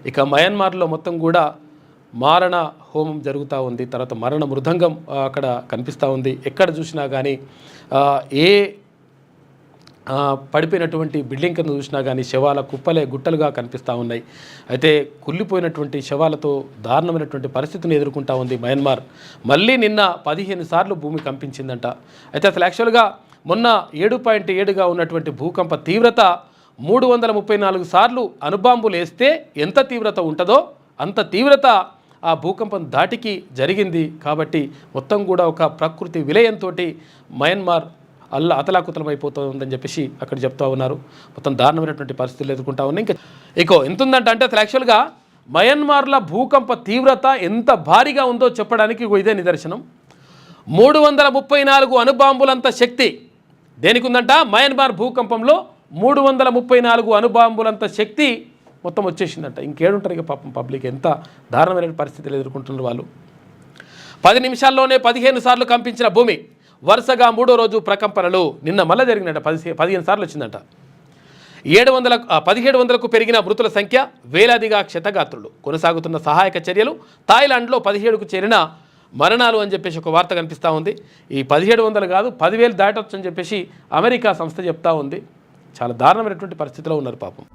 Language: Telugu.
ఇక మయన్మార్లో మొత్తం కూడా మారణ హోమం జరుగుతూ ఉంది. తర్వాత మరణ మృదంగం అక్కడ కనిపిస్తూ ఉంది. ఎక్కడ చూసినా కానీ ఏ పడిపోయినటువంటి బిల్డింగ్ కింద చూసినా కానీ శవాల కుప్పలే గుట్టలుగా కనిపిస్తూ ఉన్నాయి. అయితే కుళ్ళిపోయినటువంటి శవాలతో దారుణమైనటువంటి పరిస్థితిని ఎదుర్కొంటూ ఉంది మయన్మార్. మళ్ళీ నిన్న 15 సార్లు భూమి కంపించిందంట. అయితే అసలు యాక్చువల్గా మొన్న 7.7గా ఉన్నటువంటి భూకంప తీవ్రత 334 సార్లు అణుబాంబులు వేస్తే ఎంత తీవ్రత ఉంటుందో అంత తీవ్రత ఆ భూకంపం దాటికి జరిగింది. కాబట్టి మొత్తం కూడా ఒక ప్రకృతి విలయంతో మయన్మార్ అతలాకుతలమైపోతుందని చెప్పేసి అక్కడ చెప్తూ ఉన్నారు. మొత్తం దారుణమైనటువంటి పరిస్థితులు ఎదుర్కొంటా ఉన్నాయి. ఇంకో ఎంత ఉందంటే అసలు యాక్చువల్గా మయన్మార్ల భూకంప తీవ్రత ఎంత భారీగా ఉందో చెప్పడానికి ఇదే నిదర్శనం. 334 అణుబాంబులంత శక్తి దేనికి ఉందంట? మయన్మార్ భూకంపంలో 334 అణుబాంబులంత శక్తి మొత్తం వచ్చేసిందంట. ఇంకేడుంటారు ఇక పాపం పబ్లిక్ ఎంత దారుణమైన పరిస్థితులు ఎదుర్కొంటున్నారు వాళ్ళు. 10 నిమిషాల్లోనే 15 సార్లు కంపించిన భూమి. వరుసగా 3వ రోజు ప్రకంపనలు నిన్న మళ్ళీ జరిగినట్ట. 15 సార్లు వచ్చిందంట. 1700కు పెరిగిన మృతుల సంఖ్య, వేలాదిగా క్షతగాత్రులు. కొనసాగుతున్న సహాయక చర్యలు. థాయిలాండ్లో 17కు చేరిన మరణాలు అని చెప్పేసి ఒక వార్త కనిపిస్తూ ఉంది. ఈ 1700 కాదు 10,000 దాటొచ్చు అని చెప్పేసి అమెరికా సంస్థ చెప్తా ఉంది. చాలా దారుణమైనటువంటి పరిస్థితిలో ఉన్నారు పాపం.